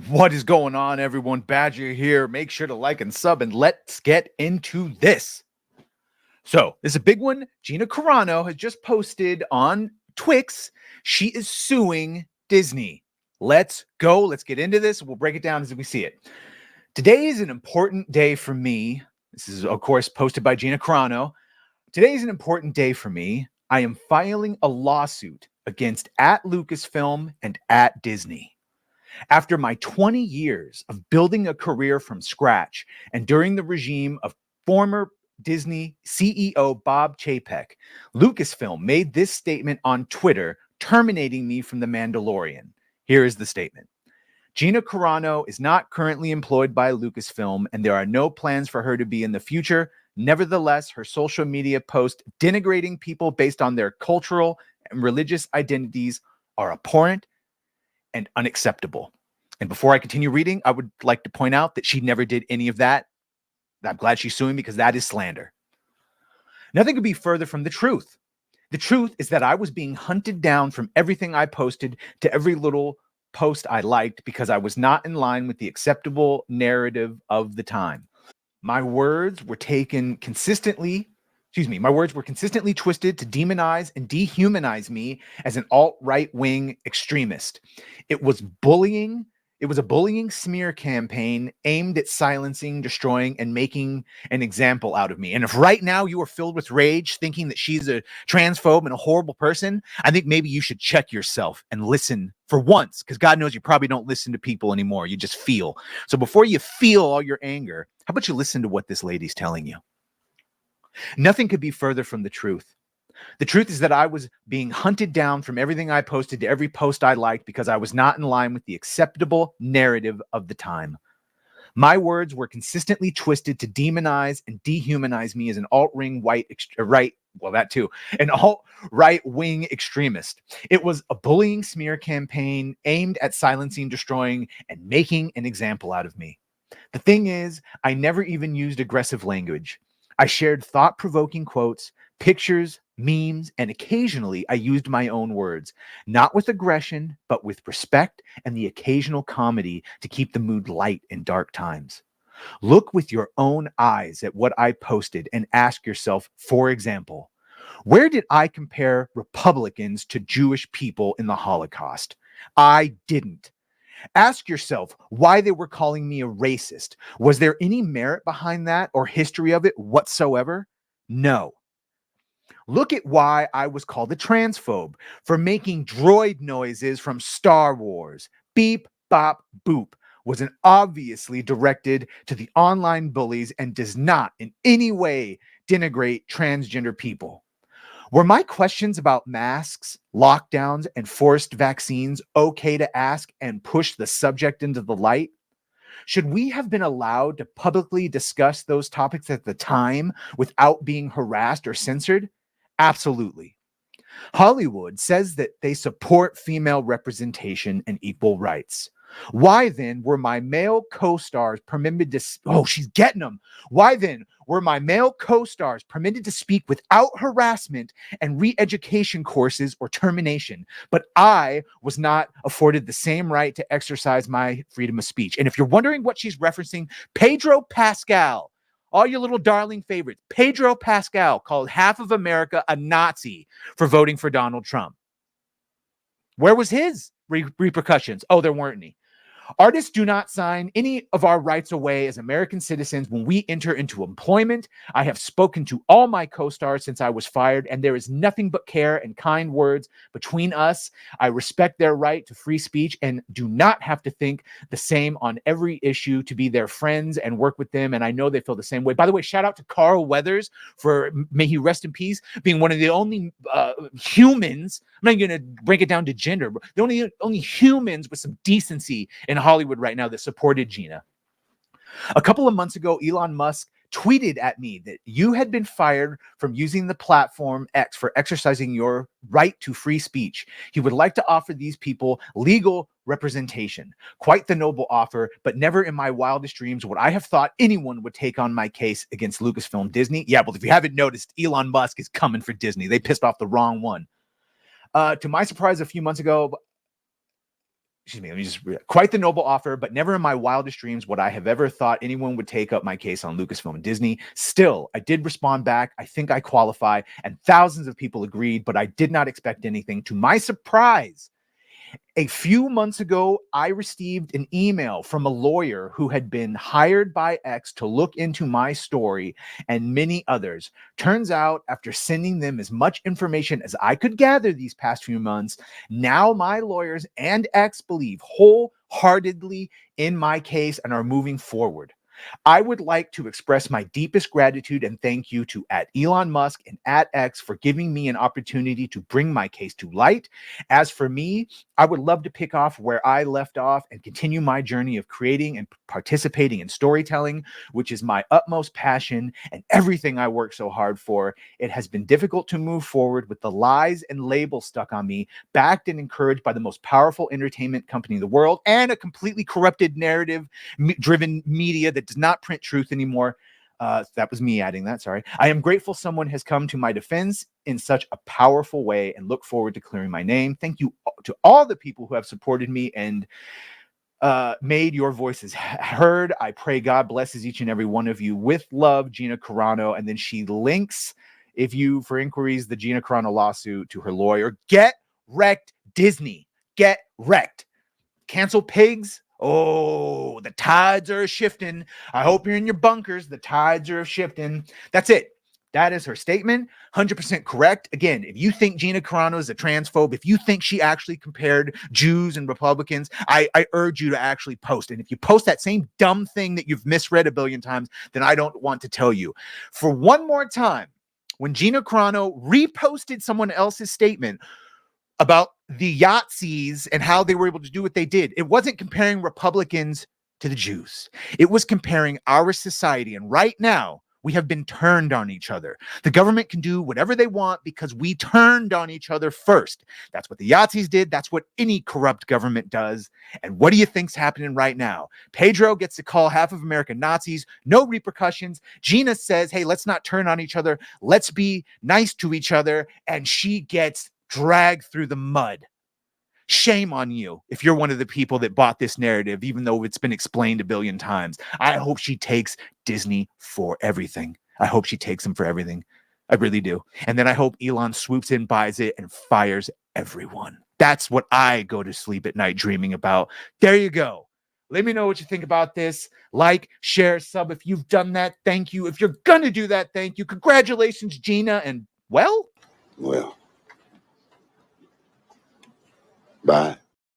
What is going on, everyone? Badger here. Make sure to like and sub, and let's get into this. So, this is a big one. Gina Carano has just posted on Twix. She is suing Disney. Let's go. Let's get into this. We'll break it down as we see it. Today is an important day for me. This is, of course, posted by Gina Carano. Today is an important day for me. I am filing a lawsuit against at Lucasfilm and at Disney. After my 20 years of building a career from scratch and during the regime of former Disney CEO Bob Chapek, Lucasfilm made this statement on Twitter, terminating me from The Mandalorian. Here is the statement. Gina Carano is not currently employed by Lucasfilm, and there are no plans for her to be in the future. Nevertheless, her social media posts denigrating people based on their cultural and religious identities are abhorrent and unacceptable. And before I continue reading, I would like to point out that she never did any of that. I'm glad she's suing because that is slander. Nothing could be further from the truth. The truth is that I was being hunted down from everything I posted to every little post I liked because I was not in line with the acceptable narrative of the time. My words were consistently twisted to demonize and dehumanize me as an alt-right wing extremist. It was bullying. It was a bullying smear campaign aimed at silencing, destroying, and making an example out of me. And if right now you are filled with rage, thinking that she's a transphobe and a horrible person, I think maybe you should check yourself and listen for once, because God knows you probably don't listen to people anymore. You just feel. So before you feel all your anger, how about you listen to what this lady's telling you? Nothing could be further from the truth. The truth is that I was being hunted down from everything I posted to every post I liked because I was not in line with the acceptable narrative of the time. My words were consistently twisted to demonize and dehumanize me as an alt-right wing extremist. It was a bullying smear campaign aimed at silencing, destroying, and making an example out of me. The thing is, I never even used aggressive language. I shared thought-provoking quotes, pictures, memes, and occasionally I used my own words, not with aggression, but with respect and the occasional comedy to keep the mood light in dark times. Look with your own eyes at what I posted and ask yourself, for example, where did I compare Republicans to Jewish people in the Holocaust? I didn't. Ask yourself why they were calling me a racist. Was there any merit behind that or history of it whatsoever? No. Look at why I was called a transphobe for making droid noises from Star Wars. Beep, bop, boop was an obviously directed to the online bullies and does not in any way denigrate transgender people. Were my questions about masks, lockdowns, and forced vaccines okay to ask and push the subject into the light? Should we have been allowed to publicly discuss those topics at the time without being harassed or censored? Absolutely. Hollywood says that they support female representation and equal rights. Why then were my male co-stars permitted to she's getting them. Why then were my male co-stars permitted to speak without harassment and re-education courses or termination, but I was not afforded the same right to exercise my freedom of speech? And if you're wondering what she's referencing, Pedro Pascal, all your little darling favorites, Pedro Pascal called half of America a Nazi for voting for Donald Trump. Where was his repercussions? Oh, there weren't any. Artists do not sign any of our rights away as American citizens when we enter into employment. I have spoken to all my co-stars since I was fired, and there is nothing but care and kind words between us. I respect their right to free speech and do not have to think the same on every issue to be their friends and work with them, and I know they feel the same way. By the way, shout out to Carl Weathers for, may he rest in peace, being one of the only humans, I'm not going to break it down to gender, but the only humans with some decency in Hollywood right now that supported Gina. A couple of months ago, Elon Musk tweeted at me that you had been fired from using the platform X for exercising your right to free speech. He would like to offer these people legal representation. Quite the noble offer, but never in my wildest dreams would I have thought anyone would take on my case against Lucasfilm Disney. Yeah, well, if you haven't noticed, Elon Musk is coming for Disney. They pissed off the wrong one. To my surprise, a few months ago, excuse me, let me just read. Quite the noble offer, but never in my wildest dreams would I have ever thought anyone would take up my case on Lucasfilm and Disney. Still, I did respond back. I think I qualify, and thousands of people agreed, but I did not expect anything. To my surprise, a few months ago, I received an email from a lawyer who had been hired by X to look into my story and many others. Turns out, after sending them as much information as I could gather these past few months, now my lawyers and X believe wholeheartedly in my case and are moving forward. I would like to express my deepest gratitude and thank you to @Elon Musk and @X for giving me an opportunity to bring my case to light. As for me, I would love to pick off where I left off and continue my journey of creating and participating in storytelling, which is my utmost passion and everything I work so hard for. It has been difficult to move forward with the lies and labels stuck on me, backed and encouraged by the most powerful entertainment company in the world and a completely corrupted narrative-driven media that does not print truth anymore. That was me adding that, sorry. I am grateful someone has come to my defense in such a powerful way and look forward to clearing my name. Thank you to all the people who have supported me and made your voices heard. I pray God blesses each and every one of you. With love, Gina Carano. And then she links, if you, for inquiries, the Gina Carano lawsuit to her lawyer. Get wrecked, Disney. Get wrecked. Cancel pigs. Oh, the tides are shifting. I hope you're in your bunkers. The tides are shifting. That's it. That is her statement. 100% correct. Again, if you think Gina Carano is a transphobe, if you think she actually compared Jews and Republicans, I urge you to actually post. And if you post that same dumb thing that you've misread a billion times, then I don't want to tell you. For one more time, when Gina Carano reposted someone else's statement about the Yahtzees and how they were able to do what they did, it wasn't comparing Republicans to the Jews. It was comparing our society. And right now, we have been turned on each other. The government can do whatever they want because we turned on each other first. That's what the Yahtzees did. That's what any corrupt government does. And what do you think's happening right now? Pedro gets to call half of America Nazis. No repercussions. Gina says, hey, let's not turn on each other. Let's be nice to each other. And she gets dragged through the mud. Shame on you if you're one of the people that bought this narrative, even though it's been explained a billion times. I hope she takes Disney for everything. I hope she takes them for everything. I really do. And then I hope Elon swoops in, buys it, and fires everyone. That's what I go to sleep at night dreaming about. There you go. Let me know what you think about this. Like, share, sub. If you've done that, thank you. If you're going to do that, thank you. Congratulations, Gina. And well, bye.